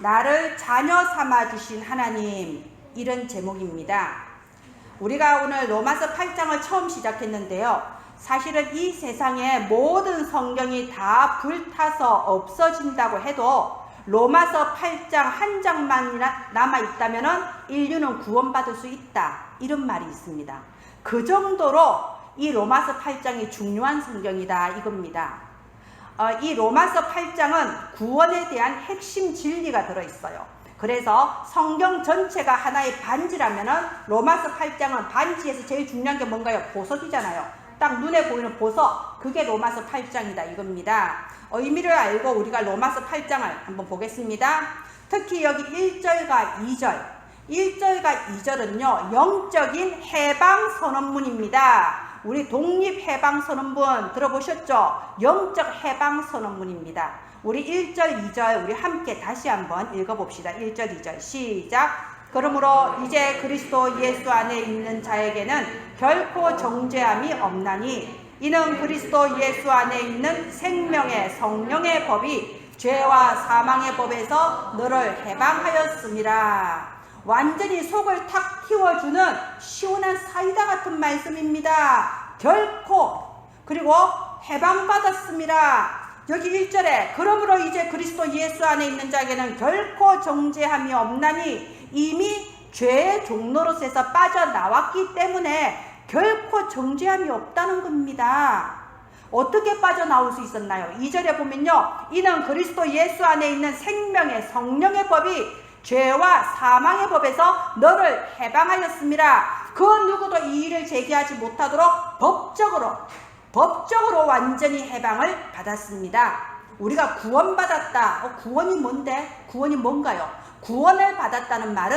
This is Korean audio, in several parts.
나를 자녀 삼아 주신 하나님, 이런 제목입니다. 우리가 오늘 로마서 8장을 처음 시작했는데요. 사실은 이 세상의 모든 성경이 다 불타서 없어진다고 해도 로마서 8장 한 장만 남아있다면 인류는 구원받을 수 있다, 이런 말이 있습니다. 그 정도로 이 로마서 8장이 중요한 성경이다, 이겁니다. 이 로마서 8장은 구원에 대한 핵심 진리가 들어있어요. 그래서 성경 전체가 하나의 반지라면 로마서 8장은 반지에서 제일 중요한 게 뭔가요? 보석이잖아요. 딱 눈에 보이는 보석, 그게 로마서 8장이다, 이겁니다. 의미를 알고 우리가 로마서 8장을 한번 보겠습니다. 특히 여기 1절과 2절, 1절과 2절은요 영적인 해방 선언문입니다. 우리 독립해방선언문 들어보셨죠? 영적 해방선언문입니다. 우리 1절, 2절 우리 함께 다시 한번 읽어봅시다. 1절, 2절 시작. 그러므로 이제 그리스도 예수 안에 있는 자에게는 결코 정죄함이 없나니 이는 그리스도 예수 안에 있는 생명의 성령의 법이 죄와 사망의 법에서 너를 해방하였음이라. 완전히 속을 탁 틔워주는 시원한 사이다 같은 말씀입니다. 결코, 그리고 해방받았습니다. 여기 1절에 그러므로 이제 그리스도 예수 안에 있는 자에게는 결코 정죄함이 없나니 이미 죄의 종노릇에서 빠져나왔기 때문에 결코 정죄함이 없다는 겁니다. 어떻게 빠져나올 수 있었나요? 2절에 보면요, 이는 그리스도 예수 안에 있는 생명의 성령의 법이 죄와 사망의 법에서 너를 해방하였습니다. 그 누구도 이 일을 제기하지 못하도록 법적으로 완전히 해방을 받았습니다. 우리가 구원받았다. 구원이 뭔데? 구원이 뭔가요? 구원을 받았다는 말은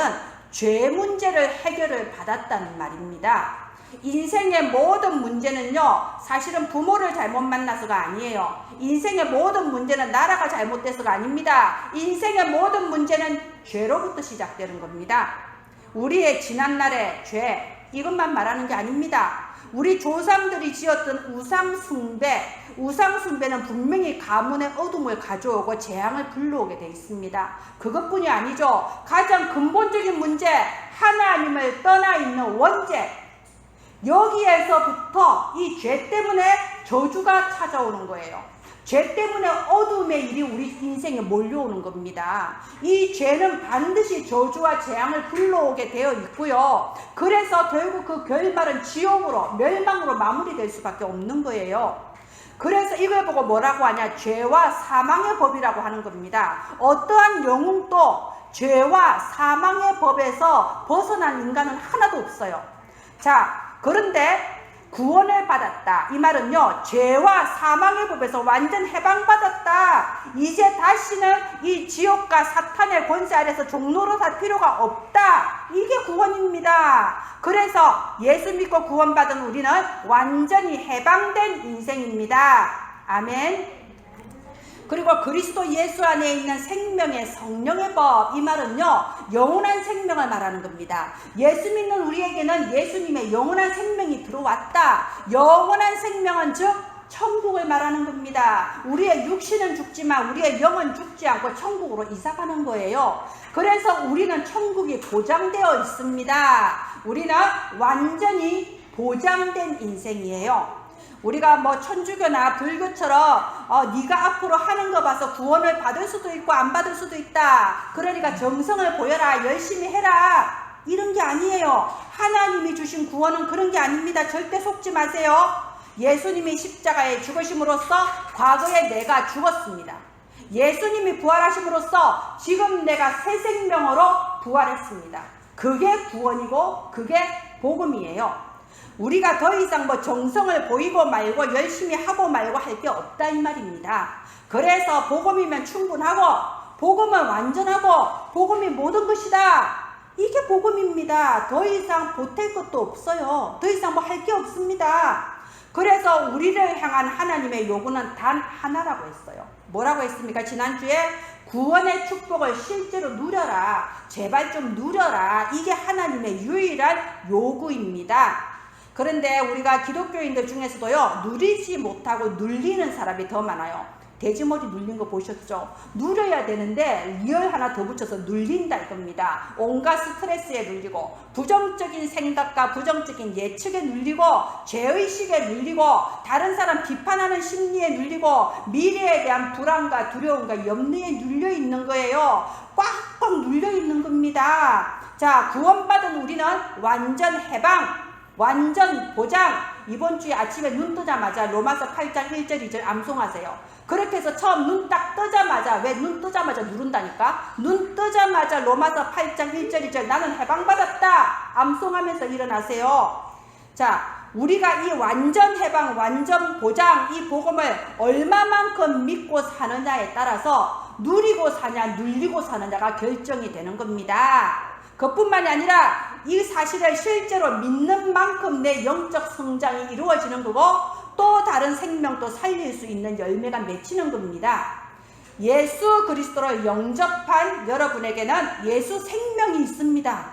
죄 문제를 해결을 받았다는 말입니다. 인생의 모든 문제는요, 사실은 부모를 잘못 만나서가 아니에요. 인생의 모든 문제는 나라가 잘못돼서가 아닙니다. 인생의 모든 문제는 죄로부터 시작되는 겁니다. 우리의 지난날의 죄, 이것만 말하는 게 아닙니다. 우리 조상들이 지었던 우상숭배는 분명히 가문의 어둠을 가져오고 재앙을 불러오게 되어 있습니다. 그것뿐이 아니죠. 가장 근본적인 문제, 하나님을 떠나 있는 원죄, 여기에서부터 이 죄 때문에 저주가 찾아오는 거예요. 죄 때문에 어둠의 일이 우리 인생에 몰려오는 겁니다. 이 죄는 반드시 저주와 재앙을 불러오게 되어 있고요. 그래서 결국 그 결말은 지옥으로, 멸망으로 마무리될 수밖에 없는 거예요. 그래서 이걸 보고 뭐라고 하냐? 죄와 사망의 법이라고 하는 겁니다. 어떠한 영웅도 죄와 사망의 법에서 벗어난 인간은 하나도 없어요. 자, 그런데 구원을 받았다, 이 말은요, 죄와 사망의 법에서 완전 해방받았다. 이제 다시는 이 지옥과 사탄의 권세 아래서 종노릇할 필요가 없다. 이게 구원입니다. 그래서 예수 믿고 구원받은 우리는 완전히 해방된 인생입니다. 아멘. 그리고 그리스도 예수 안에 있는 생명의 성령의 법, 이 말은요 영원한 생명을 말하는 겁니다. 예수 믿는 우리에게는 예수님의 영원한 생명이 들어왔다. 영원한 생명은 즉 천국을 말하는 겁니다. 우리의 육신은 죽지만 우리의 영은 죽지 않고 천국으로 이사가는 거예요. 그래서 우리는 천국이 보장되어 있습니다. 우리는 완전히 보장된 인생이에요. 우리가 뭐 천주교나 불교처럼 네가 앞으로 하는 거 봐서 구원을 받을 수도 있고 안 받을 수도 있다. 그러니까 정성을 보여라, 열심히 해라, 이런 게 아니에요. 하나님이 주신 구원은 그런 게 아닙니다. 절대 속지 마세요. 예수님이 십자가에 죽으심으로써 과거에 내가 죽었습니다. 예수님이 부활하심으로써 지금 내가 새 생명으로 부활했습니다. 그게 구원이고 그게 복음이에요. 우리가 더 이상 뭐 정성을 보이고 말고 열심히 하고 말고 할 게 없다, 이 말입니다. 그래서 복음이면 충분하고 복음은 완전하고 복음이 모든 것이다. 이게 복음입니다. 더 이상 보탤 것도 없어요. 더 이상 뭐 할 게 없습니다. 그래서 우리를 향한 하나님의 요구는 단 하나라고 했어요. 뭐라고 했습니까? 지난주에 구원의 축복을 실제로 누려라. 제발 좀 누려라. 이게 하나님의 유일한 요구입니다. 그런데 우리가 기독교인들 중에서도요, 누리지 못하고 눌리는 사람이 더 많아요. 돼지머리 눌린 거 보셨죠? 누려야 되는데 리얼 하나 더 붙여서 눌린다 이겁니다. 온갖 스트레스에 눌리고 부정적인 생각과 부정적인 예측에 눌리고 죄의식에 눌리고 다른 사람 비판하는 심리에 눌리고 미래에 대한 불안과 두려움과 염려에 눌려 있는 거예요. 꽉꽉 눌려 있는 겁니다. 자, 구원받은 우리는 완전 해방, 완전 보장. 이번 주에 아침에 눈 뜨자마자 로마서 8장 1절 2절 암송하세요. 그렇게 해서 처음 눈 딱 뜨자마자, 왜 눈 뜨자마자 누른다니까? 눈 뜨자마자 로마서 8장 1절 2절 나는 해방받았다 암송하면서 일어나세요. 자, 우리가 이 완전 해방, 완전 보장, 이 복음을 얼마만큼 믿고 사느냐에 따라서 누리고 사냐 눌리고 사느냐가 결정이 되는 겁니다. 그뿐만이 아니라 이 사실을 실제로 믿는 만큼 내 영적 성장이 이루어지는 거고 또 다른 생명도 살릴 수 있는 열매가 맺히는 겁니다. 예수 그리스도를 영접한 여러분에게는 예수 생명이 있습니다.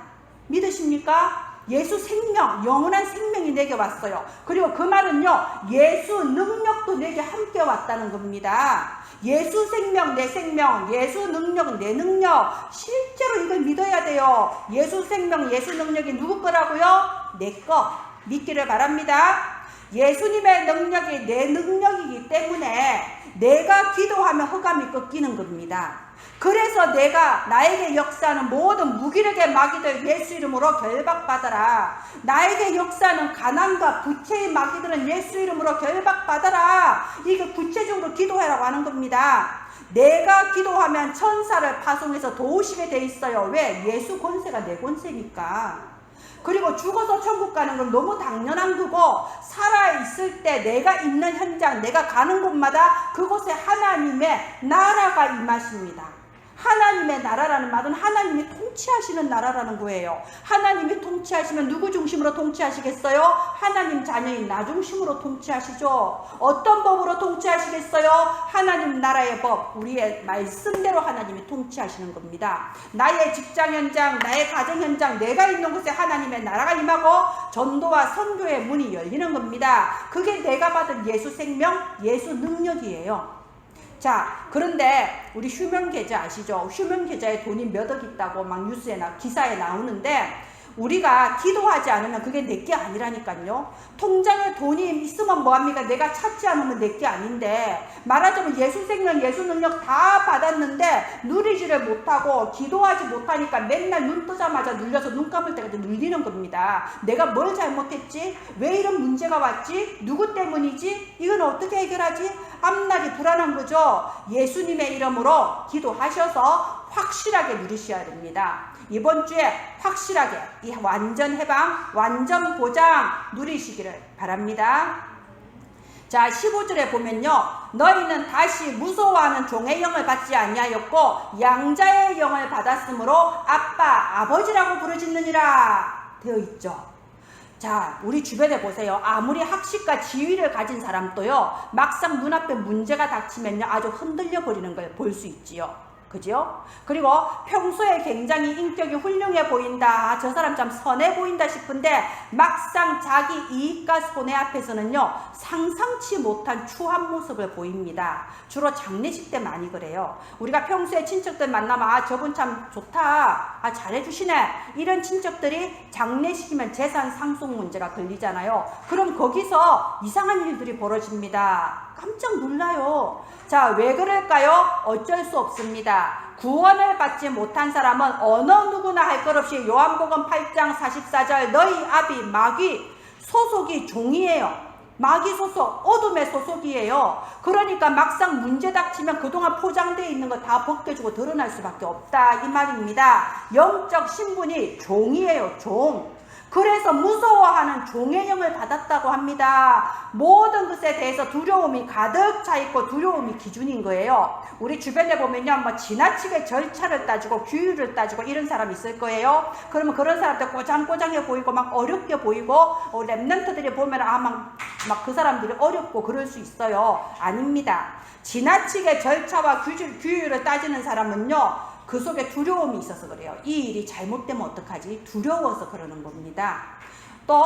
믿으십니까? 예수 생명, 영원한 생명이 내게 왔어요. 그리고 그 말은요, 예수 능력도 내게 함께 왔다는 겁니다. 예수 생명, 내 생명, 예수 능력, 내 능력. 실제로 이걸 믿어야 돼요. 예수 생명, 예수 능력이 누구 거라고요? 내 거. 믿기를 바랍니다. 예수님의 능력이 내 능력이기 때문에 내가 기도하면 흑암이 꺾이는 겁니다. 그래서 내가 나에게 역사하는 모든 무기력의 마귀들 예수 이름으로 결박받아라. 나에게 역사하는 가난과 부채의 마귀들은 예수 이름으로 결박받아라. 이게 구체적으로 기도하라고 하는 겁니다. 내가 기도하면 천사를 파송해서 도우시게 돼 있어요. 왜? 예수 권세가 내 권세니까. 그리고 죽어서 천국 가는 건 너무 당연한 거고 살아있을 때 내가 있는 현장, 내가 가는 곳마다 그곳에 하나님의 나라가 임하십니다. 하나님의 나라라는 말은 하나님이 통치하시는 나라라는 거예요. 하나님이 통치하시면 누구 중심으로 통치하시겠어요? 하나님 자녀인 나 중심으로 통치하시죠. 어떤 법으로 통치하시겠어요? 하나님 나라의 법, 우리의 말씀대로 하나님이 통치하시는 겁니다. 나의 직장 현장, 나의 가정 현장, 내가 있는 곳에 하나님의 나라가 임하고 전도와 선교의 문이 열리는 겁니다. 그게 내가 받은 예수 생명, 예수 능력이에요. 자, 그런데 우리 휴면 계좌 아시죠? 휴면 계좌에 돈이 몇 억 있다고 막 뉴스에 기사에 나오는데 우리가 기도하지 않으면 그게 내게 아니라니까요. 통장에 돈이 있으면 뭐합니까? 내가 찾지 않으면 내게 아닌데 말하자면 예수 생명, 예수 능력 다 받았는데 누리지를 못하고 기도하지 못하니까 맨날 눈 뜨자마자 눌려서 눈 감을 때까지 눌리는 겁니다. 내가 뭘 잘못했지? 왜 이런 문제가 왔지? 누구 때문이지? 이건 어떻게 해결하지? 앞날이 불안한 거죠. 예수님의 이름으로 기도하셔서 확실하게 누리셔야 됩니다. 이번 주에 확실하게 이 완전 해방, 완전 보장 누리시기를 바랍니다. 자, 15절에 보면요. 너희는 다시 무서워하는 종의 영을 받지 아니하였고 양자의 영을 받았으므로 아빠, 아버지라고 부르짖느니라 되어 있죠. 자, 우리 주변에 보세요. 아무리 학식과 지위를 가진 사람도요, 막상 눈앞에 문제가 닥치면요, 아주 흔들려 버리는 걸 볼 수 있지요. 그죠? 그리고 평소에 굉장히 인격이 훌륭해 보인다, 저 사람 참 선해 보인다 싶은데 막상 자기 이익과 손해 앞에서는요, 상상치 못한 추한 모습을 보입니다. 주로 장례식 때 많이 그래요. 우리가 평소에 친척들 만나면 아, 저분 참 좋다, 아, 잘해주시네, 이런 친척들이 장례식이면 재산 상속 문제가 걸리잖아요. 그럼 거기서 이상한 일들이 벌어집니다. 깜짝 놀라요. 자, 왜 그럴까요? 어쩔 수 없습니다. 구원을 받지 못한 사람은 어느 누구나 할 것 없이 요한복음 8장 44절 너희 아비 마귀 소속이 종이에요. 마귀 소속, 어둠의 소속이에요. 그러니까 막상 문제 닥치면 그동안 포장되어 있는 거 다 벗겨주고 드러날 수밖에 없다 이 말입니다. 영적 신분이 종이에요. 종. 그래서 무서워하는 종의 영을 받았다고 합니다. 모든 것에 대해서 두려움이 가득 차 있고 두려움이 기준인 거예요. 우리 주변에 보면요, 뭐 지나치게 절차를 따지고 규율을 따지고 이런 사람이 있을 거예요. 그러면 그런 사람들 꼬장꼬장해 보이고 막 어렵게 보이고 랩런트들이 보면 막 그 사람들이 어렵고 그럴 수 있어요. 아닙니다. 지나치게 절차와 규율을 따지는 사람은요, 그 속에 두려움이 있어서 그래요. 이 일이 잘못되면 어떡하지? 두려워서 그러는 겁니다. 또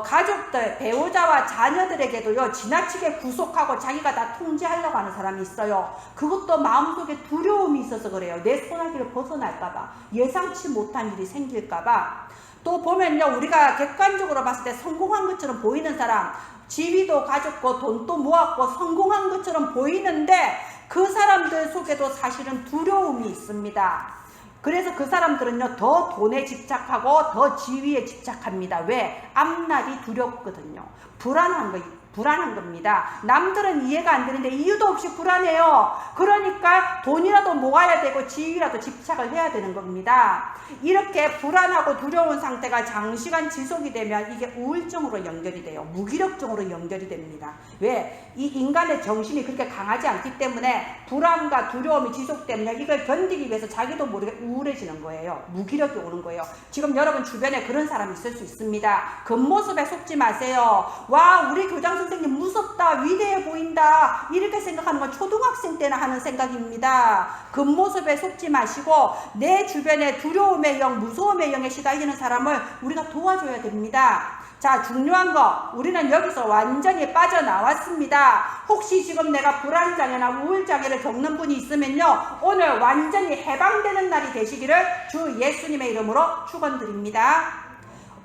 가족들, 배우자와 자녀들에게도요 지나치게 구속하고 자기가 다 통제하려고 하는 사람이 있어요. 그것도 마음속에 두려움이 있어서 그래요. 내 손아귀를 벗어날까봐, 예상치 못한 일이 생길까봐. 또 보면요, 우리가 객관적으로 봤을 때 성공한 것처럼 보이는 사람, 지위도 가졌고 돈도 모았고 성공한 것처럼 보이는데 그 사람들 속에도 사실은 두려움이 있습니다. 그래서 그 사람들은요 더 돈에 집착하고 더 지위에 집착합니다. 왜? 앞날이 두렵거든요. 불안한 겁니다. 남들은 이해가 안 되는데 이유도 없이 불안해요. 그러니까 돈이라도 모아야 되고 지위라도 집착을 해야 되는 겁니다. 이렇게 불안하고 두려운 상태가 장시간 지속이 되면 이게 우울증으로 연결이 돼요. 무기력증으로 연결이 됩니다. 왜? 이 인간의 정신이 그렇게 강하지 않기 때문에 불안과 두려움이 지속되면 이걸 견디기 위해서 자기도 모르게 우울해지는 거예요. 무기력이 오는 거예요. 지금 여러분 주변에 그런 사람이 있을 수 있습니다. 겉모습에 속지 마세요. 와, 우리 교장 선생님 무섭다, 위대해 보인다, 이렇게 생각하는 건 초등학생 때나 하는 생각입니다. 겉모습에 속지 마시고 내 주변에 두려움의 영, 무서움의 영에 시달리는 사람을 우리가 도와줘야 됩니다. 자, 중요한 거, 우리는 여기서 완전히 빠져나왔습니다. 혹시 지금 내가 불안장애나 우울장애를 겪는 분이 있으면요, 오늘 완전히 해방되는 날이 되시기를 주 예수님의 이름으로 축원드립니다.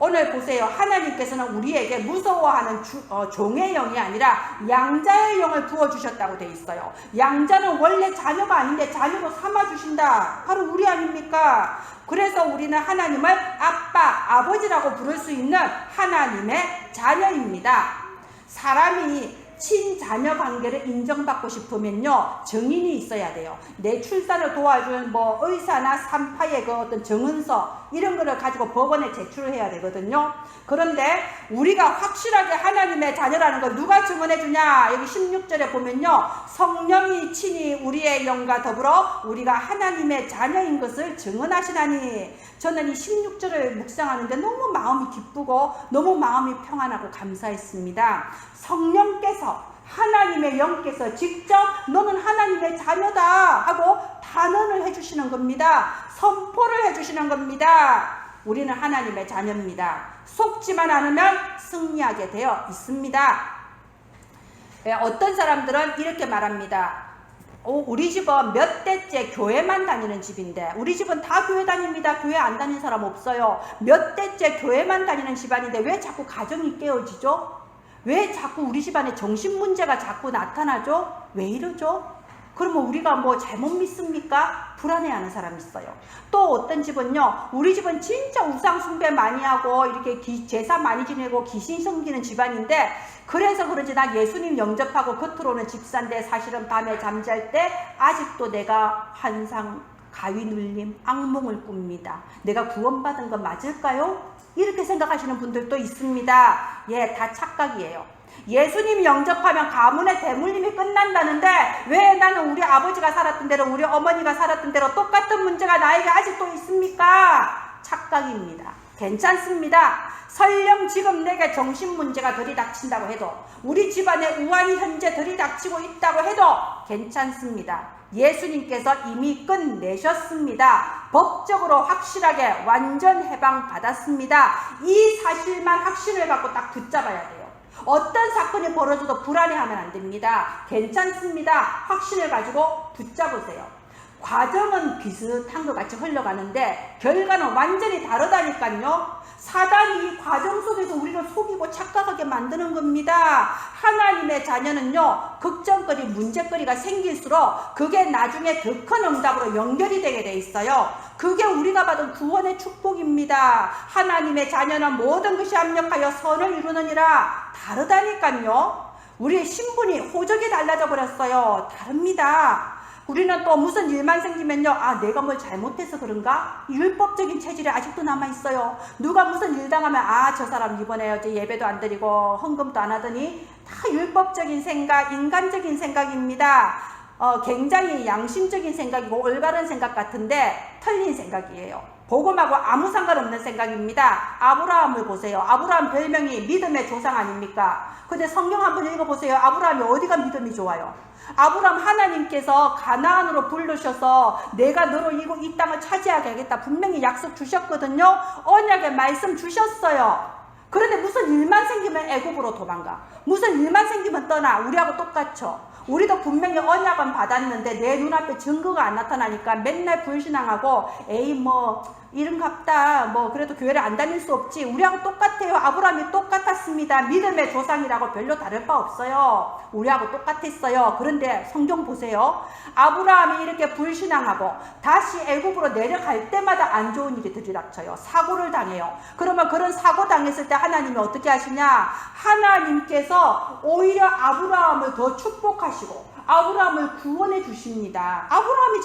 오늘 보세요. 하나님께서는 우리에게 무서워하는 종의 영이 아니라 양자의 영을 부어주셨다고 되어 있어요. 양자는 원래 자녀가 아닌데 자녀로 삼아주신다. 바로 우리 아닙니까? 그래서 우리는 하나님을 아빠, 아버지라고 부를 수 있는 하나님의 자녀입니다. 사람이 친자녀 관계를 인정받고 싶으면요, 증인이 있어야 돼요. 내 출산을 도와준 의사나 산파의 그 어떤 증언서, 이런 거를 가지고 법원에 제출을 해야 되거든요. 그런데 우리가 확실하게 하나님의 자녀라는 걸 누가 증언해 주냐? 여기 16절에 보면요, 성령이 친히 우리의 영과 더불어 우리가 하나님의 자녀인 것을 증언하시나니. 저는 이 16절을 묵상하는데 너무 마음이 기쁘고 너무 마음이 평안하고 감사했습니다. 성령께서, 하나님의 영께서 직접 너는 하나님의 자녀다 하고 단언을 해주시는 겁니다. 선포를 해주시는 겁니다. 우리는 하나님의 자녀입니다. 속지만 않으면 승리하게 되어 있습니다. 어떤 사람들은 이렇게 말합니다. 우리 집은 몇 대째 교회만 다니는 집인데, 우리 집은 다 교회 다닙니다. 교회 안 다니는 사람 없어요. 몇 대째 교회만 다니는 집안인데 왜 자꾸 가정이 깨어지죠? 왜 자꾸 우리 집안에 정신 문제가 자꾸 나타나죠? 왜 이러죠? 그러면 우리가 잘못 믿습니까? 불안해하는 사람이 있어요. 또 어떤 집은요, 우리 집은 진짜 우상 숭배 많이 하고 이렇게 제사 많이 지내고 귀신 섬기는 집안인데, 그래서 그런지 나 예수님 영접하고 겉으로는 집사인데 사실은 밤에 잠잘 때 아직도 내가 환상, 가위 눌림, 악몽을 꿉니다. 내가 구원받은 건 맞을까요? 이렇게 생각하시는 분들도 있습니다. 예, 다 착각이에요. 예수님 영접하면 가문의 대물림이 끝난다는데 왜 나는 우리 아버지가 살았던 대로, 우리 어머니가 살았던 대로 똑같은 문제가 나에게 아직도 있습니까? 착각입니다. 괜찮습니다. 설령 지금 내게 정신 문제가 들이닥친다고 해도, 우리 집안에 우환이 현재 들이닥치고 있다고 해도 괜찮습니다. 예수님께서 이미 끝내셨습니다. 법적으로 확실하게 완전 해방 받았습니다. 이 사실만 확신을 갖고 딱 붙잡아야 돼요. 어떤 사건이 벌어져도 불안해하면 안 됩니다. 괜찮습니다. 확신을 가지고 붙잡으세요. 과정은 비슷한 것 같이 흘러가는데 결과는 완전히 다르다니까요. 사단이 이 과정 속에서 우리를 속이고 착각하게 만드는 겁니다. 하나님의 자녀는요, 걱정거리, 문제거리가 생길수록 그게 나중에 더 큰 응답으로 연결이 되게 돼 있어요. 그게 우리가 받은 구원의 축복입니다. 하나님의 자녀는 모든 것이 합력하여 선을 이루느니라. 다르다니까요. 우리의 신분이, 호적이 달라져 버렸어요. 다릅니다. 우리는 또 무슨 일만 생기면요, 내가 뭘 잘못해서 그런가? 율법적인 체질이 아직도 남아있어요. 누가 무슨 일 당하면 저 사람 이번에 어제 예배도 안 드리고 헌금도 안 하더니, 다 율법적인 생각, 인간적인 생각입니다. 굉장히 양심적인 생각이고 올바른 생각 같은데 틀린 생각이에요. 복음하고 아무 상관없는 생각입니다. 아브라함을 보세요. 아브라함 별명이 믿음의 조상 아닙니까? 근데 성경 한번 읽어보세요. 아브라함이 어디가 믿음이 좋아요? 아브라함 하나님께서 가나안으로 부르셔서 내가 너로 이 땅을 차지하게 하겠다 분명히 약속 주셨거든요. 언약의 말씀 주셨어요. 그런데 무슨 일만 생기면 애굽으로 도망가. 무슨 일만 생기면 떠나. 우리하고 똑같죠. 우리도 분명히 언약은 받았는데 내 눈앞에 증거가 안 나타나니까 맨날 불신앙하고 에이 뭐 이른갑다 뭐 그래도 교회를 안 다닐 수 없지. 우리하고 똑같아요. 아브라함이 똑같았습니다. 믿음의 조상이라고 별로 다를 바 없어요. 우리하고 똑같았어요. 그런데 성경 보세요. 아브라함이 이렇게 불신앙하고 다시 애굽으로 내려갈 때마다 안 좋은 일이 들이닥쳐요. 사고를 당해요. 그러면 그런 사고 당했을 때 하나님이 어떻게 하시냐? 하나님께서 오히려 아브라함을 더 축복하시고 아브라함을 구원해 주십니다. 아브라함이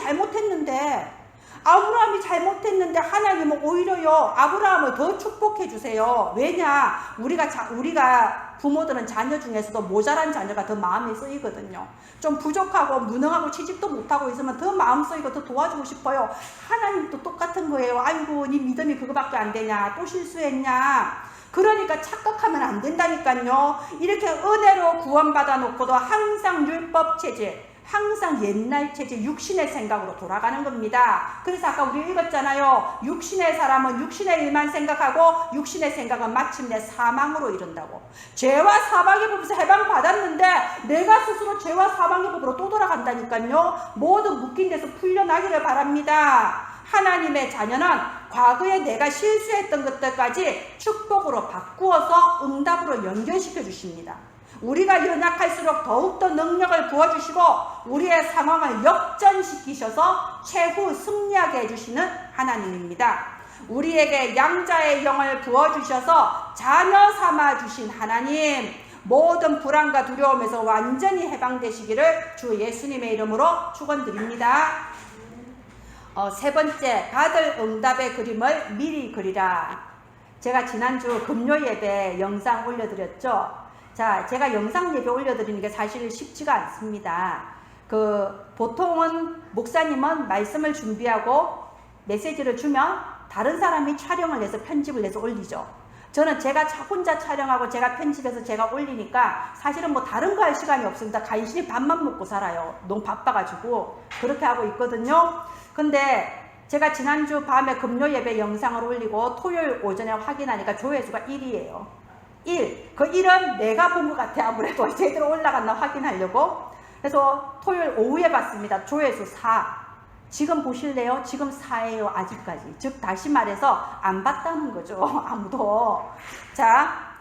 잘못했는데 하나님은 오히려요 아브라함을 더 축복해 주세요. 왜냐? 우리가 부모들은 자녀 중에서도 모자란 자녀가 더 마음에 쓰이거든요. 좀 부족하고 무능하고 취직도 못하고 있으면 더 마음 쓰이고 더 도와주고 싶어요. 하나님도 똑같은 거예요. 아이고 네 믿음이 그거밖에 안 되냐, 또 실수했냐. 그러니까 착각하면 안 된다니까요. 이렇게 은혜로 구원받아 놓고도 항상 율법 체질, 항상 옛날 체질, 육신의 생각으로 돌아가는 겁니다. 그래서 아까 우리 읽었잖아요. 육신의 사람은 육신의 일만 생각하고 육신의 생각은 마침내 사망으로 이른다고. 죄와 사망의 법에서 해방받았는데 내가 스스로 죄와 사망의 법으로 또 돌아간다니까요. 모든 묶인 데서 풀려나기를 바랍니다. 하나님의 자녀는 과거에 내가 실수했던 것들까지 축복으로 바꾸어서 응답으로 연결시켜 주십니다. 우리가 연약할수록 더욱더 능력을 부어주시고 우리의 상황을 역전시키셔서 최후 승리하게 해주시는 하나님입니다. 우리에게 양자의 영을 부어주셔서 자녀 삼아주신 하나님, 모든 불안과 두려움에서 완전히 해방되시기를 주 예수님의 이름으로 축원드립니다. 세 번째, 받을 응답의 그림을 미리 그리라. 제가 지난주 금요 예배 영상 올려드렸죠. 자, 제가 영상 예배 올려드리는 게 사실 쉽지가 않습니다. 보통은 목사님은 말씀을 준비하고 메시지를 주면 다른 사람이 촬영을 해서 편집을 해서 올리죠. 저는 제가 혼자 촬영하고 제가 편집해서 제가 올리니까 사실은 뭐 다른 거 할 시간이 없습니다. 간신히 밥만 먹고 살아요. 너무 바빠가지고 그렇게 하고 있거든요. 근데 제가 지난주 밤에 금요 예배 영상을 올리고 토요일 오전에 확인하니까 조회수가 1이에요. 1. 그 1은 내가 본 것 같아. 아무래도 제대로 올라갔나 확인하려고. 그래서 토요일 오후에 봤습니다. 조회수 4. 지금 보실래요? 지금 4예요. 아직까지. 즉 다시 말해서 안 봤다는 거죠. 아무도. 자,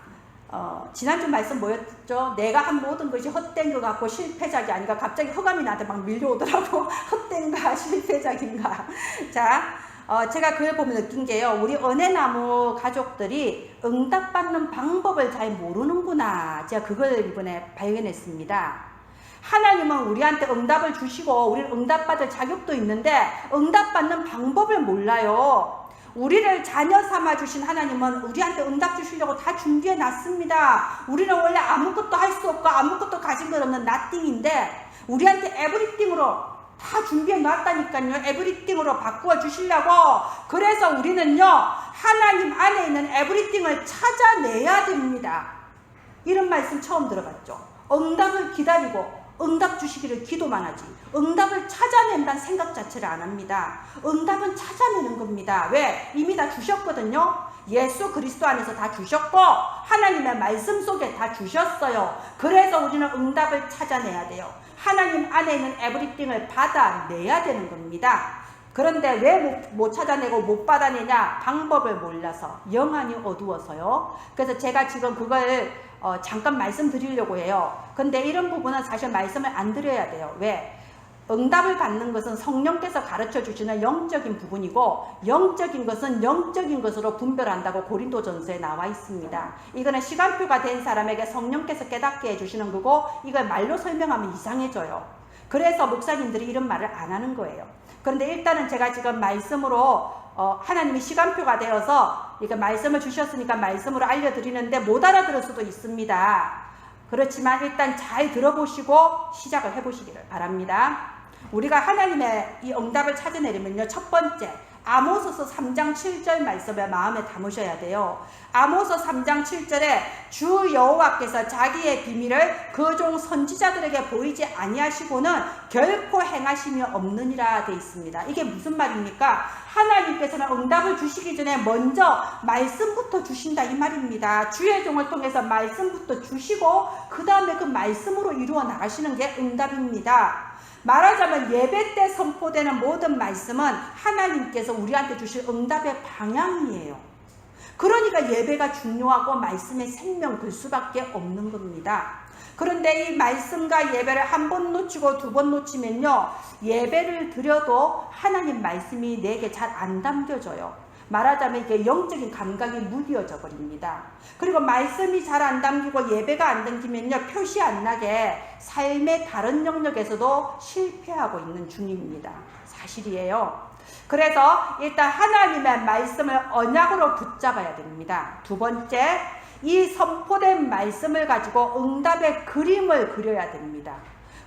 지난주 말씀 뭐였죠? 내가 한 모든 것이 헛된 것 같고 실패작이 아닌가. 갑자기 흑암이 나한테 막 밀려오더라고. 헛된가 실패작인가. 자, 제가 그걸 보면 느낀 게요. 우리 은혜나무 가족들이 응답받는 방법을 잘 모르는구나. 제가 그걸 이번에 발견했습니다. 하나님은 우리한테 응답을 주시고 우리는 응답받을 자격도 있는데 응답받는 방법을 몰라요. 우리를 자녀 삼아 주신 하나님은 우리한테 응답 주시려고 다 준비해 놨습니다. 우리는 원래 아무것도 할 수 없고 아무것도 가진 것 없는 nothing인데 우리한테 에브리띵으로 다 준비해 놨다니까요. 에브리띵으로 바꾸어 주시려고. 그래서 우리는요 하나님 안에 있는 에브리띵을 찾아내야 됩니다. 이런 말씀 처음 들어봤죠. 응답을 기다리고 응답 주시기를 기도만 하지 응답을 찾아낸다는 생각 자체를 안 합니다. 응답은 찾아내는 겁니다. 왜? 이미 다 주셨거든요. 예수 그리스도 안에서 다 주셨고 하나님의 말씀 속에 다 주셨어요. 그래서 우리는 응답을 찾아내야 돼요. 하나님 안에 있는 에브리띵을 받아내야 되는 겁니다. 그런데 왜 못 찾아내고 못 받아내냐? 방법을 몰라서, 영안이 어두워서요. 그래서 제가 지금 그걸 잠깐 말씀드리려고 해요. 근데 이런 부분은 사실 말씀을 안 드려야 돼요. 왜? 응답을 받는 것은 성령께서 가르쳐 주시는 영적인 부분이고 영적인 것은 영적인 것으로 분별한다고 고린도전서에 나와 있습니다. 이거는 시간표가 된 사람에게 성령께서 깨닫게 해주시는 거고 이걸 말로 설명하면 이상해져요. 그래서 목사님들이 이런 말을 안 하는 거예요. 그런데 일단은 제가 지금 말씀으로 하나님이 시간표가 되어서 이렇게 말씀을 주셨으니까 말씀으로 알려드리는데 못 알아들을 수도 있습니다. 그렇지만 일단 잘 들어보시고 시작을 해보시기를 바랍니다. 우리가 하나님의 이 응답을 찾아내려면요, 첫 번째 아모스서 3장 7절 말씀을 마음에 담으셔야 돼요. 아모스 3장 7절에 주 여호와께서 자기의 비밀을 그 종 선지자들에게 보이지 아니하시고는 결코 행하심이 없느니라 되어 있습니다. 이게 무슨 말입니까? 하나님께서는 응답을 주시기 전에 먼저 말씀부터 주신다 이 말입니다. 주의 종을 통해서 말씀부터 주시고 그 다음에 그 말씀으로 이루어 나가시는 게 응답입니다. 말하자면 예배 때 선포되는 모든 말씀은 하나님께서 우리한테 주실 응답의 방향이에요. 그러니까 예배가 중요하고 말씀의 생명 될 수밖에 없는 겁니다. 그런데 이 말씀과 예배를 한 번 놓치고 두 번 놓치면요, 예배를 드려도 하나님 말씀이 내게 잘 안 담겨져요. 말하자면 이게 영적인 감각이 무뎌져 버립니다. 그리고 말씀이 잘 안 담기고 예배가 안 담기면요, 표시 안 나게 삶의 다른 영역에서도 실패하고 있는 중입니다. 사실이에요. 그래서 일단 하나님의 말씀을 언약으로 붙잡아야 됩니다. 두 번째, 이 선포된 말씀을 가지고 응답의 그림을 그려야 됩니다.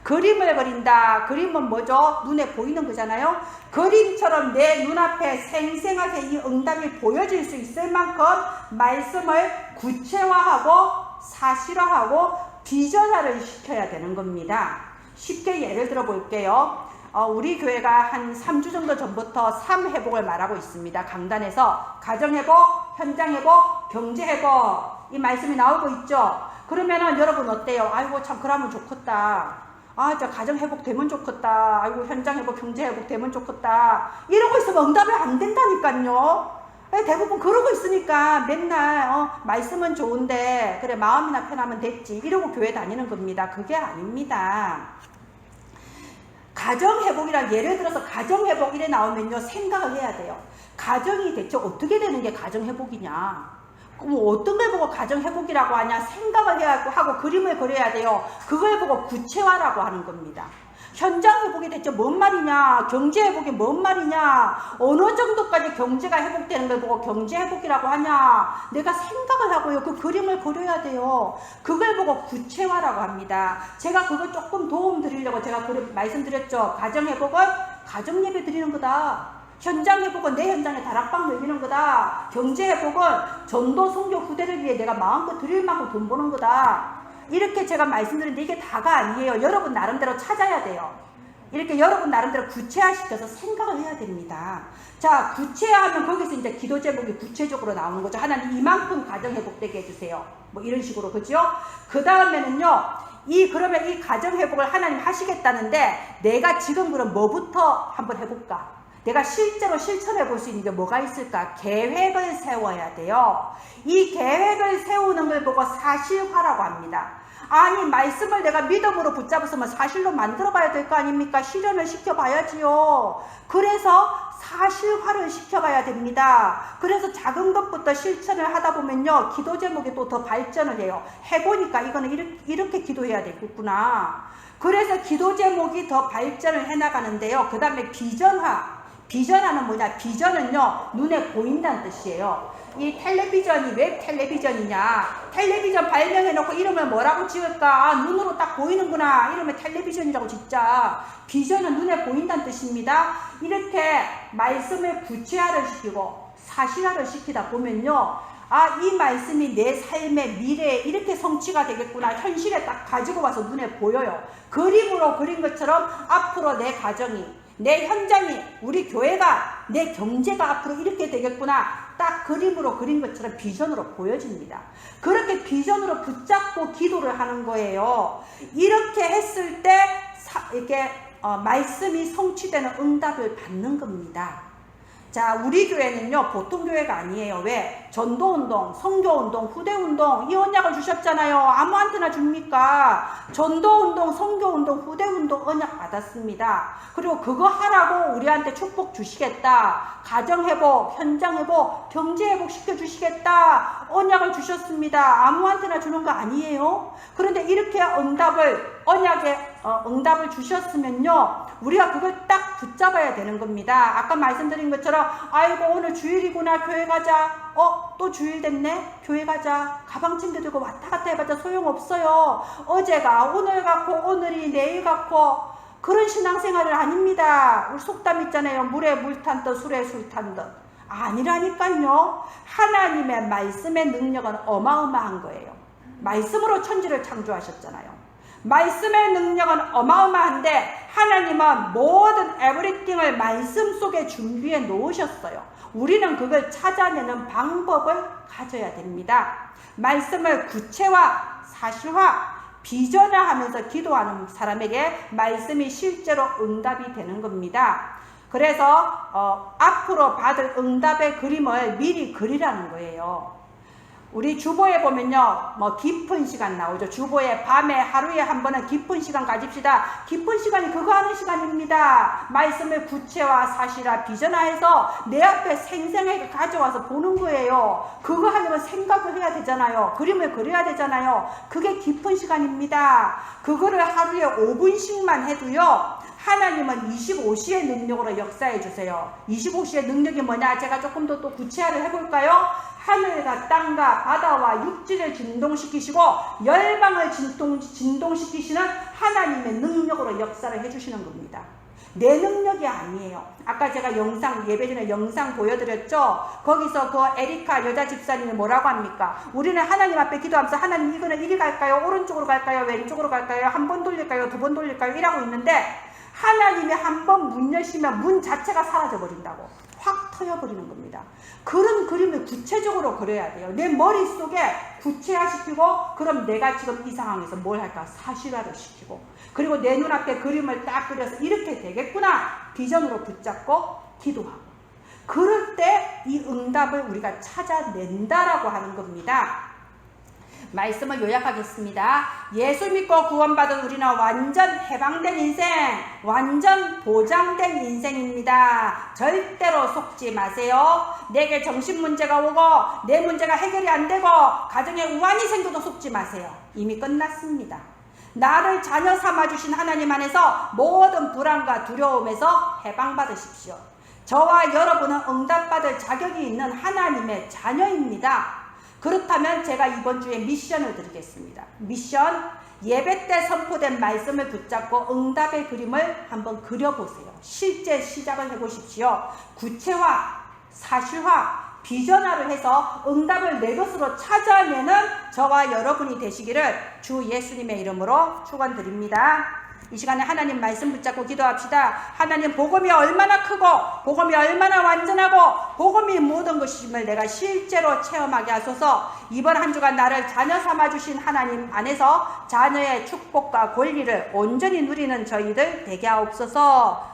그림을 그린다. 그림은 뭐죠? 눈에 보이는 거잖아요. 그림처럼 내 눈앞에 생생하게 이 응답이 보여질 수 있을 만큼 말씀을 구체화하고 사실화하고 비전화를 시켜야 되는 겁니다. 쉽게 예를 들어 볼게요. 우리 교회가 한 3주 정도 전부터 3회복을 말하고 있습니다. 강단에서 가정회복, 현장회복, 경제회복 이 말씀이 나오고 있죠. 그러면은 여러분 어때요? 아이고 참 그러면 좋겠다. 아, 저 가정 회복 되면 좋겠다. 아이고 현장 회복, 경제 회복 되면 좋겠다. 이러고 있으면 응답이 안 된다니까요. 대부분 그러고 있으니까 맨날 말씀은 좋은데 그래 마음이나 편하면 됐지 이러고 교회 다니는 겁니다. 그게 아닙니다. 가정 회복이란 예를 들어서 가정 회복 이래 나오면요, 생각을 해야 돼요. 가정이 대체 어떻게 되는 게 가정 회복이냐? 어떤 걸 보고 가정 회복이라고 하냐? 생각을 해야 하고 그림을 그려야 돼요. 그걸 보고 구체화라고 하는 겁니다. 현장 회복이 대체 뭔 말이냐? 경제 회복이 뭔 말이냐? 어느 정도까지 경제가 회복되는 걸 보고 경제 회복이라고 하냐? 내가 생각을 하고요, 그 그림을 그려야 돼요. 그걸 보고 구체화라고 합니다. 제가 그걸 조금 도움 드리려고 제가 말씀드렸죠. 가정 회복은 가정 예배 드리는 거다. 현장 회복은 내 현장에 다락방 열리는 거다. 경제 회복은 전도 선교 후대를 위해 내가 마음껏 드릴 만큼 돈 버는 거다. 이렇게 제가 말씀드렸는데 이게 다가 아니에요. 여러분 나름대로 찾아야 돼요. 이렇게 여러분 나름대로 구체화시켜서 생각을 해야 됩니다. 자, 구체화하면 거기서 이제 기도 제목이 구체적으로 나오는 거죠. 하나님 이만큼 가정 회복되게 해주세요. 뭐 이런 식으로, 그죠? 그 다음에는요, 그러면 이 가정 회복을 하나님 하시겠다는데 내가 지금 그럼 뭐부터 한번 해볼까? 내가 실제로 실천해 볼 수 있는 게 뭐가 있을까? 계획을 세워야 돼요. 이 계획을 세우는 걸 보고 사실화라고 합니다. 아니, 말씀을 내가 믿음으로 붙잡았으면 사실로 만들어 봐야 될 거 아닙니까? 실현을 시켜봐야지요. 그래서 사실화를 시켜봐야 됩니다. 그래서 작은 것부터 실천을 하다 보면요, 기도 제목이 또 더 발전을 해요. 해보니까 이거는 이렇게 기도해야 되겠구나. 그래서 기도 제목이 더 발전을 해나가는데요. 그 다음에 비전화. 비전화는 뭐냐? 비전은요, 눈에 보인다는 뜻이에요. 이 텔레비전이 왜 텔레비전이냐? 텔레비전 발명해놓고 이름을 뭐라고 지을까? 아, 눈으로 딱 보이는구나. 이름을 텔레비전이라고 짓자. 비전은 눈에 보인다는 뜻입니다. 이렇게 말씀을 구체화를 시키고 사실화를 시키다 보면요, 아, 이 말씀이 내 삶의 미래에 이렇게 성취가 되겠구나. 현실에 딱 가지고 와서 눈에 보여요. 그림으로 그린 것처럼 앞으로 내 가정이, 내 현장이, 우리 교회가, 내 경제가 앞으로 이렇게 되겠구나. 딱 그림으로 그린 것처럼 비전으로 보여집니다. 그렇게 비전으로 붙잡고 기도를 하는 거예요. 이렇게 했을 때 이렇게 말씀이 성취되는 응답을 받는 겁니다. 자, 우리 교회는요, 보통 교회가 아니에요. 왜? 전도운동, 선교운동, 후대운동, 이 언약을 주셨잖아요. 아무한테나 줍니까? 전도운동, 선교운동, 후대운동 언약 받았습니다. 그리고 그거 하라고 우리한테 축복 주시겠다. 가정회복, 현장회복, 경제회복 시켜주시겠다. 언약을 주셨습니다. 아무한테나 주는 거 아니에요. 그런데 이렇게 응답을 주셨으면요, 우리가 그걸 딱 붙잡아야 되는 겁니다. 아까 말씀드린 것처럼 아이고 오늘 주일이구나, 교회 가자. 또 주일 됐네, 교회 가자. 가방 챙겨 들고 왔다 갔다 해봤자 소용없어요. 어제가 오늘 같고 오늘이 내일 같고 그런 신앙생활은 아닙니다. 우리 속담 있잖아요. 물에 물 탄 듯 술에 술 탄 듯. 아니라니까요. 하나님의 말씀의 능력은 어마어마한 거예요. 말씀으로 천지를 창조하셨잖아요. 말씀의 능력은 어마어마한데 하나님은 모든 에브리띵을 말씀 속에 준비해 놓으셨어요. 우리는 그걸 찾아내는 방법을 가져야 됩니다. 말씀을 구체화, 사실화, 비전화하면서 기도하는 사람에게 말씀이 실제로 응답이 되는 겁니다. 그래서 앞으로 받을 응답의 그림을 미리 그리라는 거예요. 우리 주보에 보면요, 깊은 시간 나오죠. 주보에 밤에 하루에 한 번은 깊은 시간 가집시다. 깊은 시간이 그거 하는 시간입니다. 말씀을 구체화, 사실화, 비전화해서 내 앞에 생생하게 가져와서 보는 거예요. 그거 하려면 생각을 해야 되잖아요. 그림을 그려야 되잖아요. 그게 깊은 시간입니다. 그거를 하루에 5분씩만 해도요, 하나님은 25시의 능력으로 역사해 주세요. 25시의 능력이 뭐냐? 제가 조금 더 또 구체화를 해볼까요? 하늘과 땅과 바다와 육지를 진동시키시고 열방을 진동시키시는 하나님의 능력으로 역사를 해주시는 겁니다. 내 능력이 아니에요. 아까 제가 예배 전에 영상 보여드렸죠? 거기서 그 에리카 여자 집사님이 뭐라고 합니까? 우리는 하나님 앞에 기도하면서 하나님 이거는 이리 갈까요? 오른쪽으로 갈까요? 왼쪽으로 갈까요? 한 번 돌릴까요? 두 번 돌릴까요? 이라고 있는데 하나님이 한 번 문 여시면 문 자체가 사라져 버린다고. 확 터여버리는 겁니다. 그런 그림을 구체적으로 그려야 돼요. 내 머릿속에 구체화시키고 그럼 내가 지금 이 상황에서 뭘 할까? 사실화를 시키고 그리고 내 눈앞에 그림을 딱 그려서 이렇게 되겠구나. 비전으로 붙잡고 기도하고 그럴 때 이 응답을 우리가 찾아낸다라고 하는 겁니다. 말씀을 요약하겠습니다. 예수 믿고 구원받은 우리는 완전 해방된 인생, 완전 보장된 인생입니다. 절대로 속지 마세요. 내게 정신 문제가 오고 내 문제가 해결이 안 되고 가정에 우환이 생겨도 속지 마세요. 이미 끝났습니다. 나를 자녀 삼아주신 하나님 안에서 모든 불안과 두려움에서 해방받으십시오. 저와 여러분은 응답받을 자격이 있는 하나님의 자녀입니다. 그렇다면 제가 이번 주에 미션을 드리겠습니다. 미션, 예배 때 선포된 말씀을 붙잡고 응답의 그림을 한번 그려보세요. 실제 시작을 해보십시오. 구체화, 사실화, 비전화를 해서 응답을 내 것으로 찾아내는 저와 여러분이 되시기를 주 예수님의 이름으로 축원드립니다. 이 시간에 하나님 말씀 붙잡고 기도합시다. 하나님 복음이 얼마나 크고 복음이 얼마나 완전하고 복음이 모든 것임을 내가 실제로 체험하게 하소서. 이번 한 주간 나를 자녀 삼아주신 하나님 안에서 자녀의 축복과 권리를 온전히 누리는 저희들 되게 하옵소서.